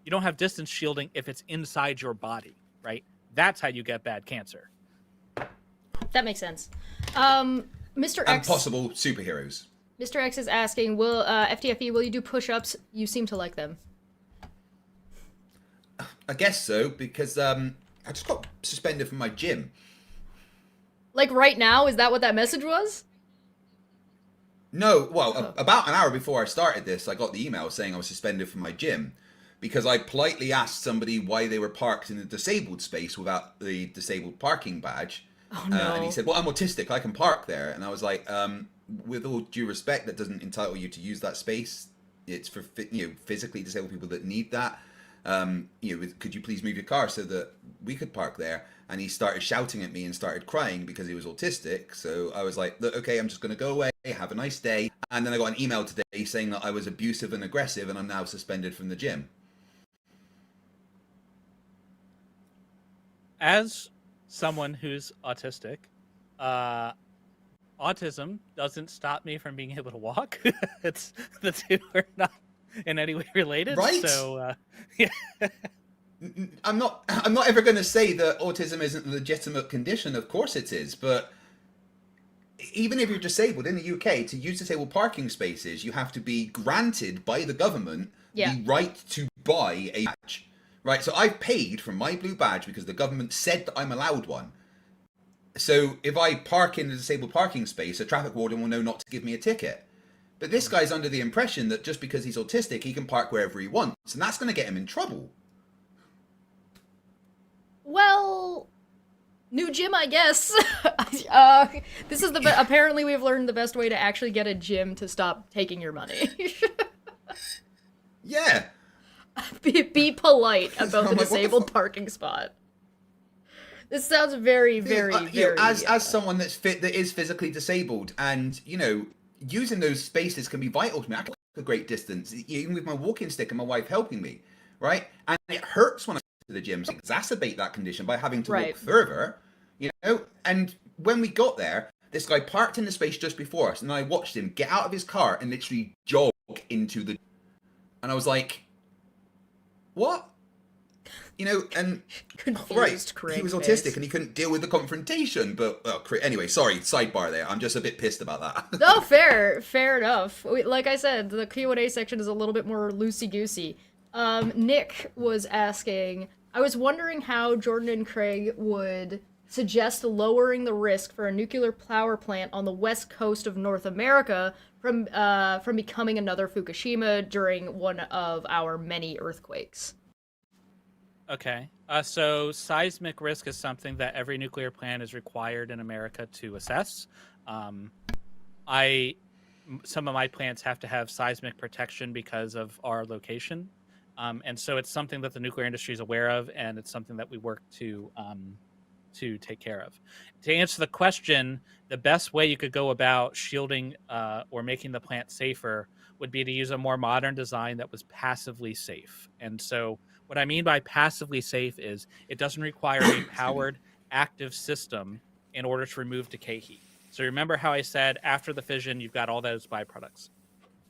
S3: don't have distance shielding if it's inside your body, right? That's how you get bad cancer.
S1: That makes sense. Mr. X
S2: and possible superheroes.
S1: Mr. X is asking, will FTFE, will you do push-ups? You seem to like them.
S2: I guess so, because I just got suspended from my gym.
S1: Like right now? Is that what that message was?
S2: No, well, about an hour before I started this, I got the email saying I was suspended from my gym because I politely asked somebody why they were parked in the disabled space without the disabled parking badge.
S1: Oh, no.
S2: And he said, well, I'm autistic, I can park there. And I was like, with all due respect, that doesn't entitle you to use that space. It's for physically disabled people that need that. Could you please move your car so that we could park there? And he started shouting at me and started crying because he was autistic. So I was like, look, okay, I'm just going to go away, have a nice day. And then I got an email today saying that I was abusive and aggressive and I'm now suspended from the gym.
S3: As someone who's autistic, autism doesn't stop me from being able to walk. It's the two are not in any way related,
S2: right?
S3: So yeah.
S2: I'm not ever going to say that autism isn't a legitimate condition. Of course it is, but even if you're disabled in the UK, to use disabled parking spaces, you have to be granted by the government the right to buy a badge. Right, so I've paid for my blue badge because the government said that I'm allowed one. So if I park in a disabled parking space, a traffic warden will know not to give me a ticket. But this guy's under the impression that just because he's autistic, he can park wherever he wants, and that's going to get him in trouble.
S1: Well, new gym, I guess. This is apparently we've learned the best way to actually get a gym to stop taking your money.
S2: Yeah.
S1: Be polite about the disabled parking spot. This sounds very, very, very.
S2: As someone that is physically disabled, and using those spaces can be vital to me. I can walk a great distance, even with my walking stick and my wife helping me, right? And it hurts when I go to the gym to exacerbate that condition by having to walk further, And when we got there, this guy parked in the space just before us, and I watched him get out of his car and literally jog into the. And I was like, what? And
S1: confused,
S2: right, he was autistic and he couldn't deal with the confrontation. But anyway, sorry, sidebar there. I'm just a bit pissed about that.
S1: No, fair enough. Like I said, the Q&A section is a little bit more loosey-goosey. Nick was asking, I was wondering how Jordan and Craig would suggest lowering the risk for a nuclear power plant on the west coast of North America from becoming another Fukushima during one of our many earthquakes.
S3: Okay. So seismic risk is something that every nuclear plant is required in America to assess. Um, I some of my plants have to have seismic protection because of our location, and so it's something that the nuclear industry is aware of, and it's something that we work to take care of. To answer the question, the best way you could go about shielding or making the plant safer would be to use a more modern design that was passively safe. And so, what I mean by passively safe is it doesn't require a powered active system in order to remove decay heat. So, remember how I said after the fission, you've got all those byproducts.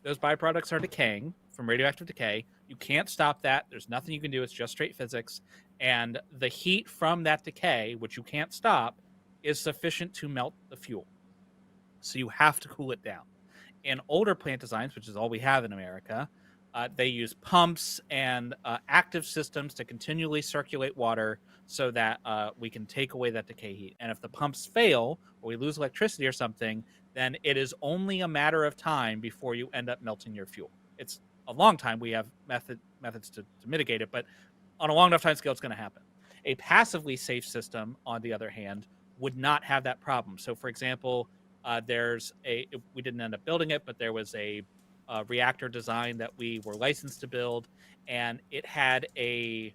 S3: Those byproducts are decaying from radioactive decay. You can't stop that. There's nothing you can do. It's just straight physics. And the heat from that decay, which you can't stop, is sufficient to melt the fuel. So you have to cool it down. In older plant designs, which is all we have in America, they use pumps and active systems to continually circulate water so that we can take away that decay heat. And if the pumps fail or we lose electricity or something, then it is only a matter of time before you end up melting your fuel. It's a long time. We have methods to mitigate it, but on a long enough time scale, it's going to happen. A passively safe system, on the other hand, would not have that problem. So, for example, we didn't end up building it, but there was a reactor design that we were licensed to build, and it had a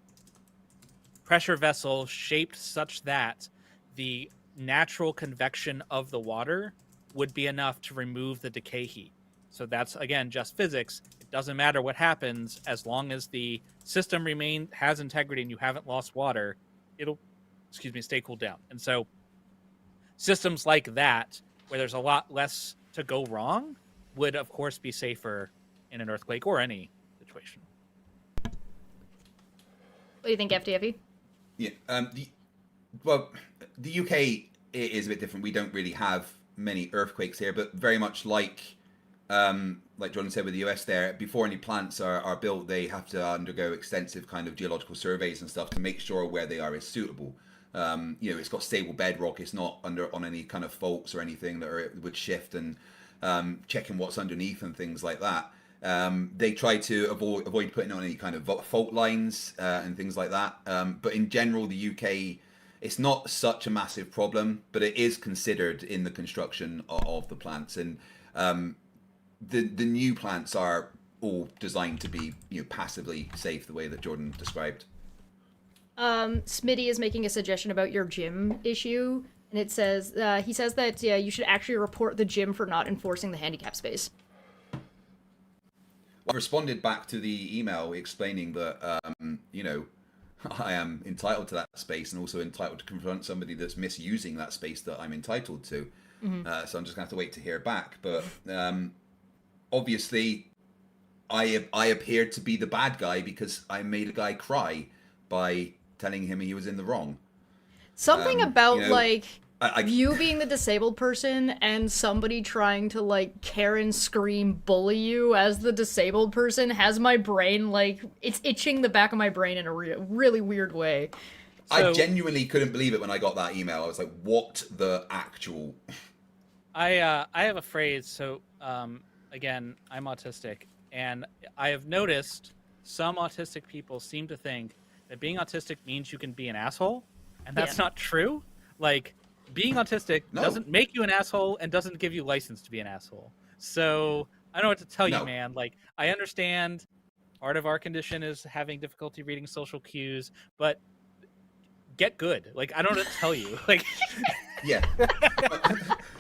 S3: pressure vessel shaped such that the natural convection of the water would be enough to remove the decay heat. So that's, again, just physics. It doesn't matter what happens as long as the system has integrity and you haven't lost water, it'll stay cooled down. And so systems like that, where there's a lot less to go wrong, would of course be safer in an earthquake or any situation.
S1: What do you think, FTFE?
S2: Yeah. The UK is a bit different. We don't really have many earthquakes here, but very much like John said with the US there, before any plants are built, they have to undergo extensive kind of geological surveys and stuff to make sure where they are is suitable. It's got stable bedrock. It's not on any kind of faults or anything that would shift, and checking what's underneath and things like that. They try to avoid putting on any kind of fault lines and things like that. But in general, the UK, it's not such a massive problem, but it is considered in the construction of the plants. And the new plants are all designed to be passively safe, the way that Jordan described.
S1: Smitty is making a suggestion about your gym issue, and it says he says that you should actually report the gym for not enforcing the handicap space.
S2: I responded back to the email explaining that I am entitled to that space and also entitled to confront somebody that's misusing that space that I'm entitled to. Mm-hmm. So I'm just gonna have to wait to hear back. But obviously, I appeared to be the bad guy because I made a guy cry by telling him he was in the wrong.
S1: Something about you being the disabled person and somebody trying to Karen scream bully you as the disabled person has my brain it's itching the back of my brain in a really weird way.
S2: So, I genuinely couldn't believe it when I got that email. I was like, what the actual...
S3: I have a phrase. So again, I'm autistic, and I have noticed some autistic people seem to think that being autistic means you can be an asshole, and that's not true. Being autistic doesn't make you an asshole and doesn't give you license to be an asshole. So I don't know what to tell you, man. I understand part of our condition is having difficulty reading social cues, but get good. I don't know what to tell you.
S2: Yeah.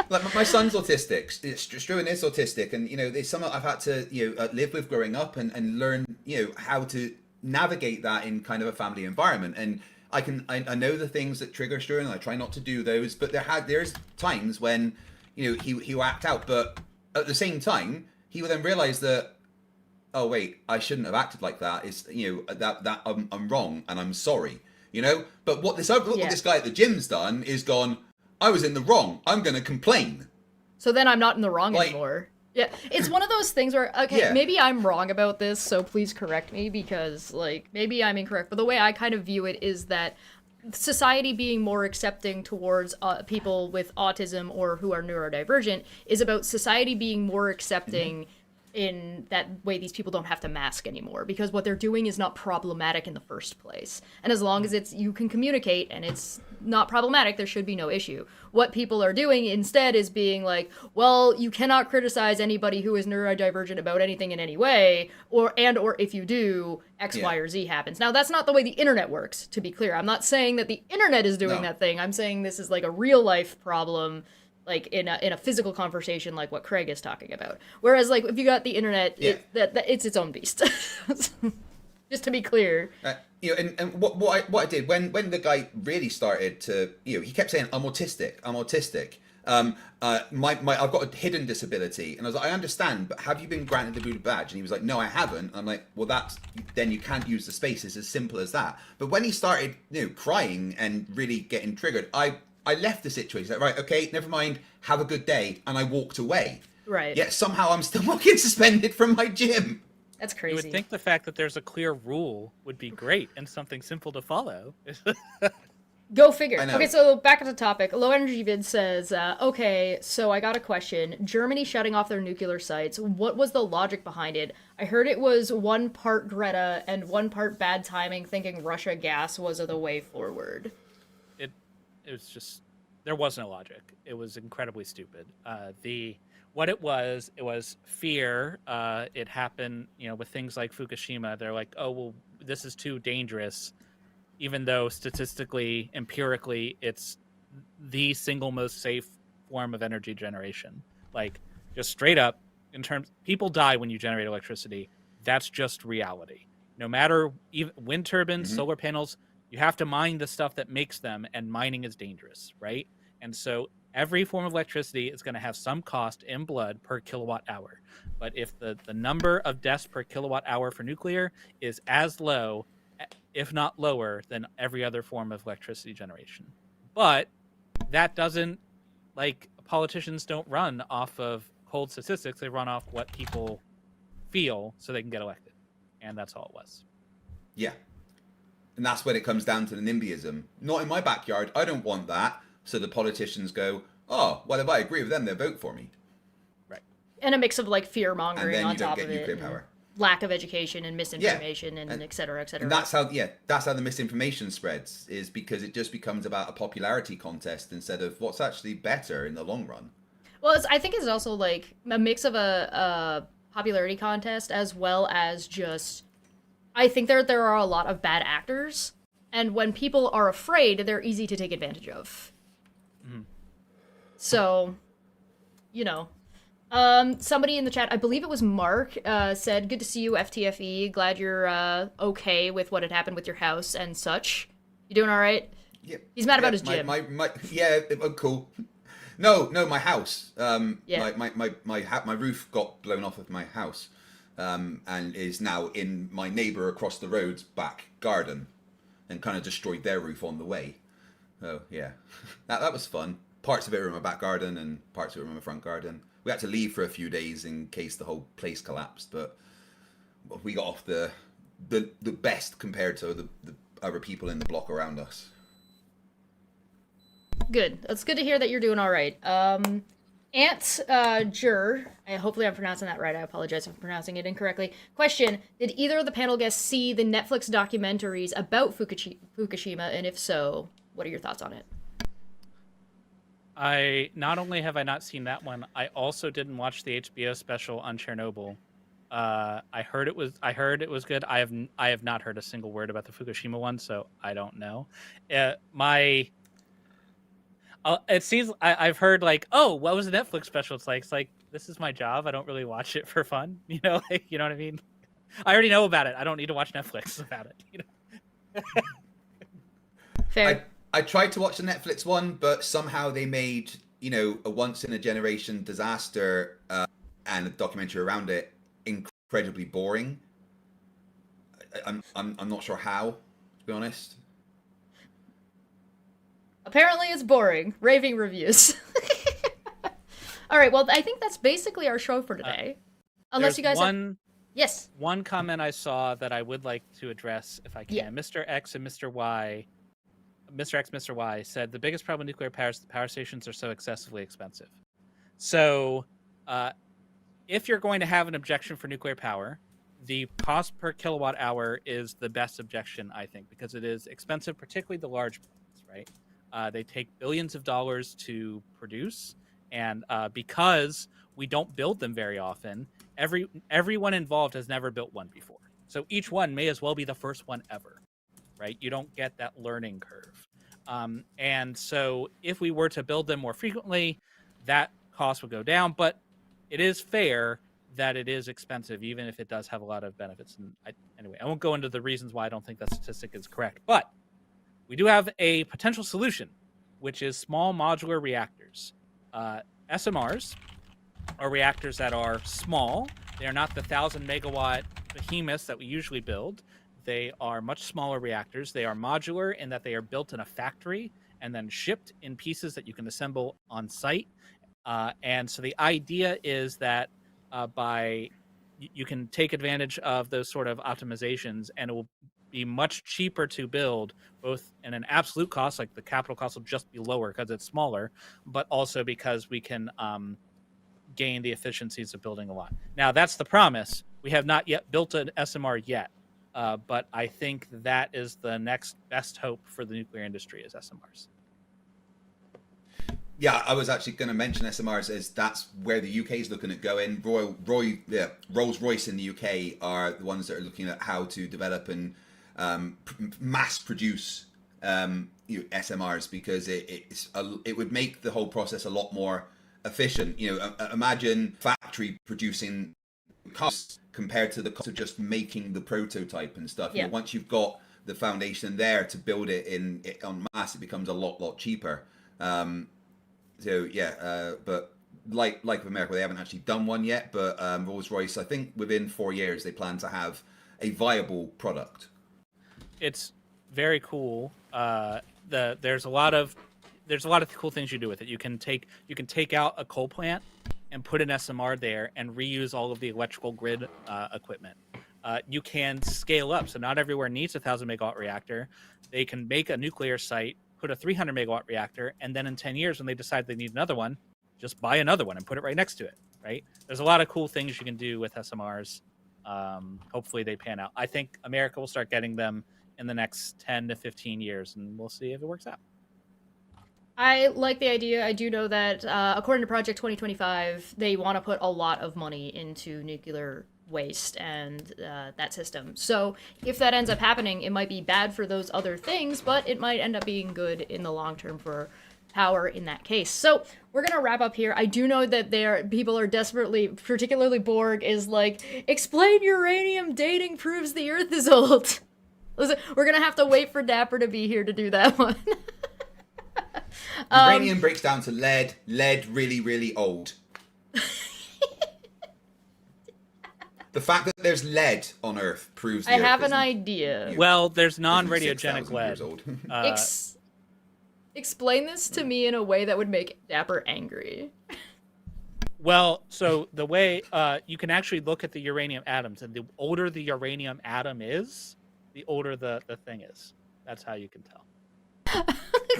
S2: My son's autistic. Struan is autistic, and there's some I've had to live with growing up and learn how to navigate that in kind of a family environment. And I know the things that trigger Struan, and I try not to do those. But there's times when he will act out, but at the same time he will then realize that, oh wait, I shouldn't have acted like that. It's that I'm wrong and I'm sorry. But what this guy at the gym's done is gone, I was in the wrong, I'm going to complain.
S1: So then I'm not in the wrong anymore. Yeah, it's one of those things where, maybe I'm wrong about this, so please correct me, because, maybe I'm incorrect. But the way I kind of view it is that society being more accepting towards people with autism or who are neurodivergent is about society being more accepting in that way these people don't have to mask anymore, because what they're doing is not problematic in the first place. And as long as it's you can communicate and it's not problematic, there should be no issue. What people are doing instead is being like, well, you cannot criticize anybody who is neurodivergent about anything in any way, or if you do, X, Y, or Z happens. Now, that's not the way the internet works, to be clear. I'm not saying that the internet is doing that thing. I'm saying this is like a real life problem, like in a physical conversation, like what Craig is talking about. Whereas, like, if you got the internet, it's its own beast. Just to be clear.
S2: And what I did when the guy really started to, he kept saying, I'm autistic. I've got a hidden disability, and I was like, I understand, but have you been granted the Buddha badge? And he was like, no, I haven't. I'm like, well, then you can't use the space. It's as simple as that. But when he started, crying and really getting triggered, I left the situation. Like, right, okay, never mind. Have a good day, and I walked away.
S1: Right.
S2: Yet somehow I'm still not getting suspended from my gym.
S1: That's crazy.
S3: You would think the fact that there's a clear rule would be great and something simple to follow.
S1: Go figure. Okay, so back at the topic. Low Energy Vid says, okay, so I got a question. Germany shutting off their nuclear sites. What was the logic behind it? I heard it was 1 part Greta and 1 part bad timing, thinking Russia gas was the way forward.
S3: It was just, there was no logic. It was incredibly stupid. What it was fear. It happened, with things like Fukushima. They're like, oh, well, this is too dangerous, even though statistically, empirically, it's the single most safe form of energy generation. Like, just straight up, people die when you generate electricity. That's just reality. No matter even wind turbines, solar panels, you have to mine the stuff that makes them, and mining is dangerous, right? And so every form of electricity is going to have some cost in blood per kilowatt hour. But if the number of deaths per kilowatt hour for nuclear is as low, if not lower, than every other form of electricity generation. But that doesn't, politicians don't run off of cold statistics. They run off what people feel so they can get elected. And that's all it was.
S2: Yeah. And that's when it comes down to the NIMBYism. Not in my backyard. I don't want that. So the politicians go, oh, well, if I agree with them, they'll vote for me.
S3: Right.
S1: And a mix of fear mongering on top of it.
S2: Nuclear power.
S1: Lack of education and misinformation and et cetera, et cetera.
S2: And that's how the misinformation spreads, is because it just becomes about a popularity contest instead of what's actually better in the long run.
S1: Well, I think it's also a mix of a popularity contest as well as just, I think there are a lot of bad actors, and when people are afraid, they're easy to take advantage of. Mm-hmm. So, somebody in the chat, I believe it was Mark, said, good to see you, FTFE. Glad you're okay with what had happened with your house and such. You doing all right?
S2: Yeah.
S1: He's mad about his gym.
S2: Cool. No, my house. My roof got blown off of my house, and is now in my neighbor across the road's back garden, and kind of destroyed their roof on the way. Oh yeah, that was fun. Parts of it were in my back garden, and parts of it were in my front garden. We had to leave for a few days in case the whole place collapsed, but we got off the best compared to the other people in the block around us.
S1: Good. It's good to hear that you're doing all right. Ant Jur, hopefully I'm pronouncing that right. I apologize if I'm pronouncing it incorrectly. Question: did either of the panel guests see the Netflix documentaries about Fukushima, and if so, what are your thoughts on it?
S3: Not only have I not seen that one, I also didn't watch the HBO special on Chernobyl. I heard it was good. I have not heard a single word about the Fukushima one, so I don't know. It seems I've heard what was the Netflix special? It's like this is my job. I don't really watch it for fun. You know what I mean? I already know about it. I don't need to watch Netflix about it.
S1: Fair.
S2: I tried to watch the Netflix one, but somehow they made a once in a generation disaster and a documentary around it incredibly boring. I'm not sure how, to be honest.
S1: Apparently it's boring. Raving reviews. All right, well, I think that's basically our show for today. Unless you guys Yes.
S3: One comment I saw that I would like to address if I can.
S1: Yeah.
S3: Mr. X and Mr. Y, Mr. X, Mr. Y said the biggest problem with nuclear power is the power stations are so excessively expensive. So if you're going to have an objection for nuclear power, the cost per kilowatt hour is the best objection, I think, because it is expensive, particularly the large plants, right? They take billions of dollars to produce, and because we don't build them very often, everyone involved has never built one before. So each one may as well be the first one ever, right? You don't get that learning curve. And so if we were to build them more frequently, that cost would go down. But it is fair that it is expensive, even if it does have a lot of benefits. And anyway, I won't go into the reasons why I don't think that statistic is correct. But we do have a potential solution, which is small modular reactors. SMRs are reactors that are small. They are not the 1,000 megawatt behemoths that we usually build. They are much smaller reactors. They are modular in that they are built in a factory and then shipped in pieces that you can assemble on site. And so the idea is that you can take advantage of those sort of optimizations, and it will be much cheaper to build, both in an absolute cost, like the capital cost will just be lower because it's smaller, but also because we can gain the efficiencies of building a lot. Now, that's the promise. We have not yet built an SMR yet, but I think that is the next best hope for the nuclear industry is SMRs.
S2: Yeah, I was actually going to mention SMRs as that's where the UK is looking at going. Rolls-Royce in the UK are the ones that are looking at how to develop and mass produce SMRs, because it would make the whole process a lot more efficient. Imagine factory producing costs compared to the cost of just making the prototype and stuff.
S1: Yeah.
S2: Once you've got the foundation there to build it en masse, it becomes a lot cheaper. But like America, they haven't actually done one yet. But Rolls-Royce, I think within 4 years, they plan to have a viable product.
S3: It's very cool. There's a lot of cool things you do with it. You can take out a coal plant and put an SMR there and reuse all of the electrical grid equipment. You can scale up, so not everywhere needs a 1,000 megawatt reactor. They can make a nuclear site, put a 300 megawatt reactor, and then in 10 years, when they decide they need another one, just buy another one and put it right next to it, right? There's a lot of cool things you can do with SMRs. Hopefully they pan out. I think America will start getting them in the next 10 to 15 years, and we'll see if it works out.
S1: I like the idea. I do know that according to Project 2025, they want to put a lot of money into nuclear waste and that system. So if that ends up happening, it might be bad for those other things, but it might end up being good in the long term for power in that case. So we're gonna wrap up here. I do know that people are desperately, particularly Borg, is like, explain uranium dating proves the Earth is old. Listen, we're gonna have to wait for Dapper to be here to do that one.
S2: Uranium breaks down to lead. Lead really old. The fact that there's lead on Earth proves the
S1: I
S2: Earth
S1: have an
S2: isn't,
S1: idea.
S3: Well, there's non-radiogenic
S2: 6,000
S3: lead.
S2: years old.
S1: Explain this to me in a way that would make Dapper angry.
S3: Well, so the way you can actually look at the uranium atoms, and the older the uranium atom is, the older the thing is. That's how you can tell.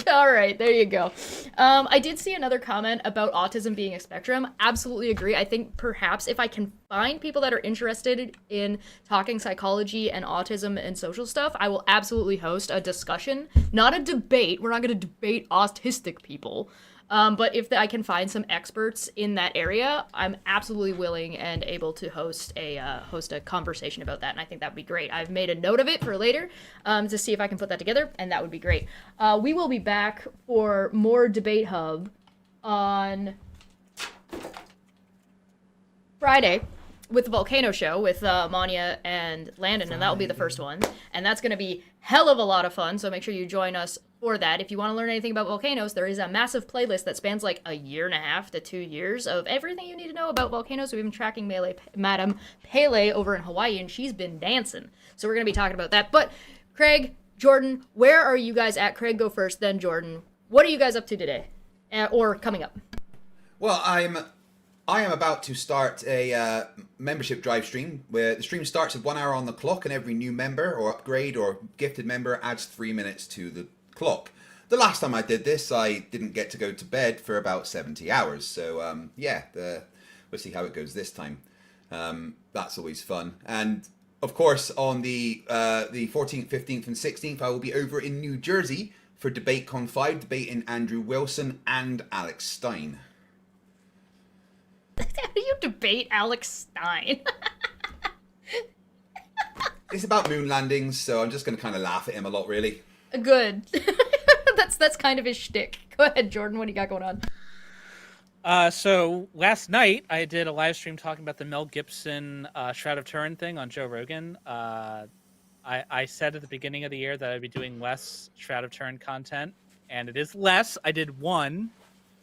S1: All right, there you go. I did see another comment about autism being a spectrum. Absolutely agree. I think perhaps if I can find people that are interested in talking psychology and autism and social stuff, I will absolutely host a discussion, not a debate. We're not going to debate autistic people. But if I can find some experts in that area, I'm absolutely willing and able to host a conversation about that, and I think that would be great. I've made a note of it for later to see if I can put that together, and that would be great. We will be back for more Debate Hub on Friday with the Volcano Show with Manya and Landon, and that will be the first one, and that's going to be hell of a lot of fun, so make sure you join us for that. If you want to learn anything about volcanoes, there is a massive playlist that spans like 1.5 to 2 years of everything you need to know about volcanoes. We've been tracking Madam Pele over in Hawaii, and she's been dancing. So we're going to be talking about that. But Craig, Jordan, where are you guys at? Craig, go first, then Jordan. What are you guys up to today? Or coming up?
S2: Well, I am about to start a membership drive stream where the stream starts at 1 hour on the clock, and every new member or upgrade or gifted member adds 3 minutes to the clock. The last time I did this, I didn't get to go to bed for about 70 hours. So we'll see how it goes this time. That's always fun. And of course, on the 14th, 15th, and 16th, I will be over in New Jersey for DebateCon 5, debating Andrew Wilson and Alex Stein.
S1: How do you debate Alex Stein?
S2: It's about moon landings, so I'm just going to kind of laugh at him a lot, really.
S1: Good. That's kind of his shtick. Go ahead, Jordan. What do you got going on?
S3: So last night I did a live stream talking about the Mel Gibson Shroud of Turin thing on Joe Rogan. I said at the beginning of the year that I'd be doing less Shroud of Turin content, and it is less. I did one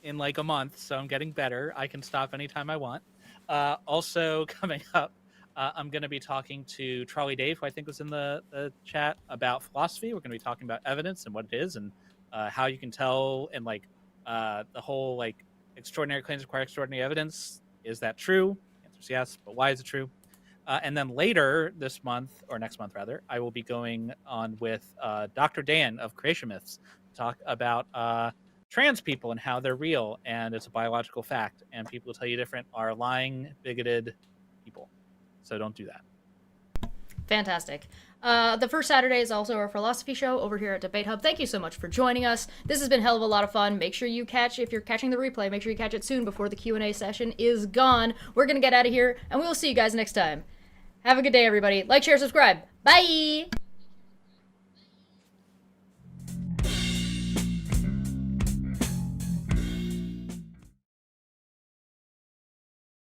S3: in like a month, so I'm getting better. I can stop anytime I want. Also coming up, I'm going to be talking to Trolley Dave, who I think was in the chat, about philosophy. We're going to be talking about evidence and what it is, and how you can tell, and like the whole like extraordinary claims require extraordinary evidence. Is that true? The answer is yes, but why is it true? And then later this month, or next month rather, I will be going on with Dr. Dan of Creation Myths to talk about trans people and how they're real, and it's a biological fact, and people who tell you different are lying, bigoted people. So don't do that.
S1: Fantastic. The first Saturday is also our philosophy show over here at Debate Hub. Thank you so much for joining us. This has been a hell of a lot of fun. Make sure you if you're catching the replay, make sure you catch it soon before the Q&A session is gone. We're going to get out of here, and we will see you guys next time. Have a good day, everybody. Like, share, subscribe. Bye!